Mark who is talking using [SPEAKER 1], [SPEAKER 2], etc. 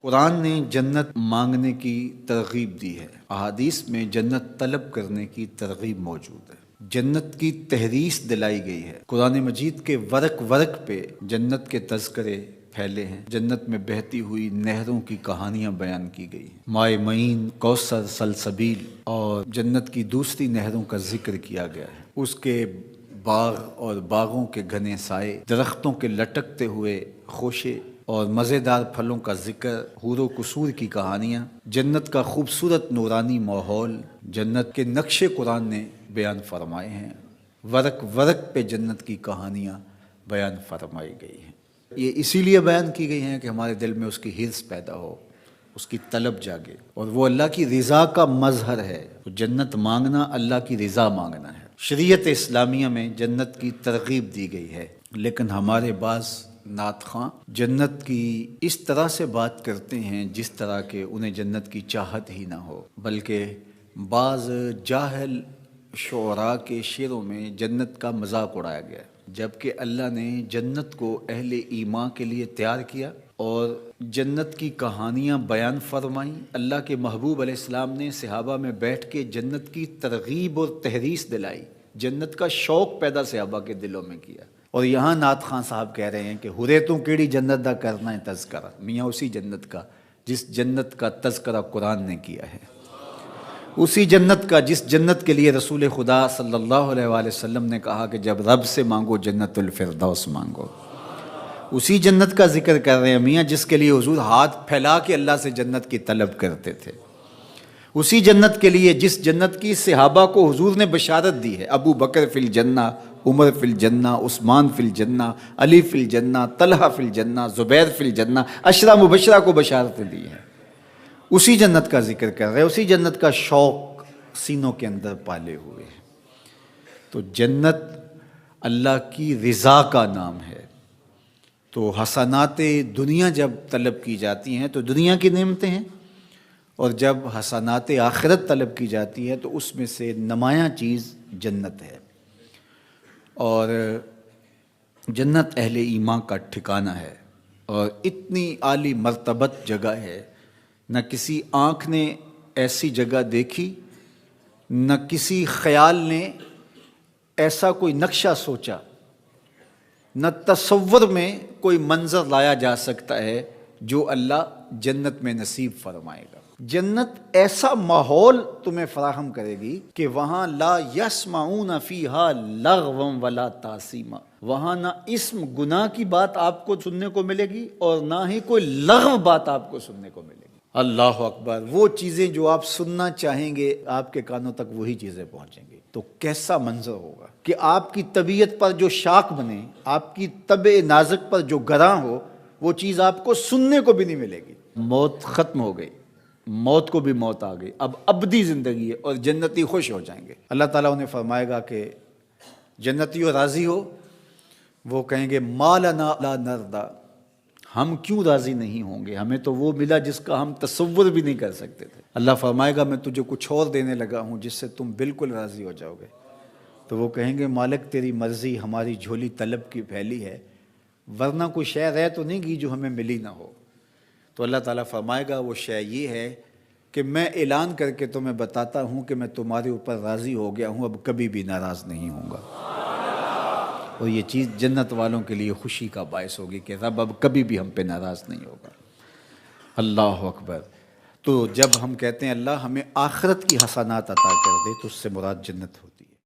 [SPEAKER 1] قرآن نے جنت مانگنے کی ترغیب دی ہے، احادیث میں جنت طلب کرنے کی ترغیب موجود ہے، جنت کی تحریص دلائی گئی ہے۔ قرآن مجید کے ورق ورق پہ جنت کے تذکرے پھیلے ہیں، جنت میں بہتی ہوئی نہروں کی کہانیاں بیان کی گئی ہیں، مائے معین، کوثر، سلسبیل اور جنت کی دوسری نہروں کا ذکر کیا گیا ہے۔ اس کے باغ اور باغوں کے گھنے سائے، درختوں کے لٹکتے ہوئے خوشے اور مزیدار پھلوں کا ذکر، حور و قصور کی کہانیاں، جنت کا خوبصورت نورانی ماحول جنت کے نقش قرآن نے بیان فرمائے ہیں۔ ورق ورق پہ جنت کی کہانیاں بیان فرمائی گئی ہیں۔ یہ اسی لیے بیان کی گئی ہیں کہ ہمارے دل میں اس کی حرص پیدا ہو، اس کی طلب جاگے، اور وہ اللہ کی رضا کا مظہر ہے۔ جنت مانگنا اللہ کی رضا مانگنا ہے۔ شریعت اسلامیہ میں جنت کی ترغیب دی گئی ہے، لیکن ہمارے بعض نعت خواں جنت کی اس طرح سے بات کرتے ہیں جس طرح کہ انہیں جنت کی چاہت ہی نہ ہو، بلکہ بعض جاہل شعراء کے شعروں میں جنت کا مذاق اڑایا گیا ہے، جبکہ اللہ نے جنت کو اہل ایمان کے لیے تیار کیا اور جنت کی کہانیاں بیان فرمائیں۔ اللہ کے محبوب علیہ السلام نے صحابہ میں بیٹھ کے جنت کی ترغیب اور تحریص دلائی، جنت کا شوق پیدا صحابہ کے دلوں میں کیا۔ اور یہاں نعت خان صاحب کہہ رہے ہیں کہ ہرے تو کیڑی جنت دا کرنا ہے تذکرہ، میاں اسی جنت کا جس جنت کا تذکرہ قرآن نے کیا ہے، اسی جنت کا جس جنت کے لیے رسول خدا صلی اللہ علیہ وآلہ وسلم نے کہا کہ جب رب سے مانگو جنت الفردوس مانگو، اسی جنت کا ذکر کر رہے ہیں میاں جس کے لیے حضور ہاتھ پھیلا کے اللہ سے جنت کی طلب کرتے تھے، اسی جنت کے لیے جس جنت کی صحابہ کو حضور نے بشارت دی ہے، ابو بکر فی الجنہ، عمر فی الجنہ، عثمان فی الجنہ، علی فی الجنہ، طلحہ فی الجنہ، زبیر فی الجنہ، عشرہ مبشرہ کو بشارتیں دی ہیں۔ اسی جنت کا ذکر کر رہے ہیں، اسی جنت کا شوق سینوں کے اندر پالے ہوئے ہیں۔ تو جنت اللہ کی رضا کا نام ہے۔ تو حسنات دنیا جب طلب کی جاتی ہیں تو دنیا کی نعمتیں ہیں، اور جب حسنات آخرت طلب کی جاتی ہے تو اس میں سے نمایاں چیز جنت ہے، اور جنت اہل ایمان کا ٹھکانہ ہے، اور اتنی عالی مرتبت جگہ ہے، نہ کسی آنکھ نے ایسی جگہ دیکھی، نہ کسی خیال نے ایسا کوئی نقشہ سوچا، نہ تصور میں کوئی منظر لایا جا سکتا ہے جو اللہ جنت میں نصیب فرمائے گا۔ جنت ایسا ماحول تمہیں فراہم کرے گی کہ وہاں لا یسمعون فیہا لغوا ولا تاثیما، وہاں نہ اسم گناہ کی بات آپ کو سننے کو ملے گی اور نہ ہی کوئی لغو بات آپ کو سننے کو ملے گی۔ اللہ اکبر! وہ چیزیں جو آپ سننا چاہیں گے آپ کے کانوں تک وہی چیزیں پہنچیں گی۔ تو کیسا منظر ہوگا کہ آپ کی طبیعت پر جو شاک بنے، آپ کی طبع نازک پر جو گراں ہو، وہ چیز آپ کو سننے کو بھی نہیں ملے گی۔ موت ختم ہو گئی، موت کو بھی موت آ گئی، اب ابدی زندگی ہے، اور جنتی خوش ہو جائیں گے۔ اللہ تعالیٰ انہیں فرمائے گا کہ جنتیوں راضی ہو، وہ کہیں گے ما لنا لا نرضی، ہم کیوں راضی نہیں ہوں گے، ہمیں تو وہ ملا جس کا ہم تصور بھی نہیں کر سکتے تھے۔ اللہ فرمائے گا میں تجھے کچھ اور دینے لگا ہوں جس سے تم بالکل راضی ہو جاؤ گے۔ تو وہ کہیں گے مالک تیری مرضی، ہماری جھولی طلب کی پھیلی ہے، ورنہ کوئی شے رہ تو نہیں گی جو ہمیں ملی نہ ہو۔ تو اللہ تعالیٰ فرمائے گا وہ شے یہ ہے کہ میں اعلان کر کے تمہیں بتاتا ہوں کہ میں تمہارے اوپر راضی ہو گیا ہوں، اب کبھی بھی ناراض نہیں ہوں گا۔ اور یہ چیز جنت والوں کے لیے خوشی کا باعث ہوگی کہ رب اب کبھی بھی ہم پہ ناراض نہیں ہوگا۔ اللہ اکبر! تو جب ہم کہتے ہیں اللہ ہمیں آخرت کی حسنات عطا کر دے تو اس سے مراد جنت ہوتی ہے۔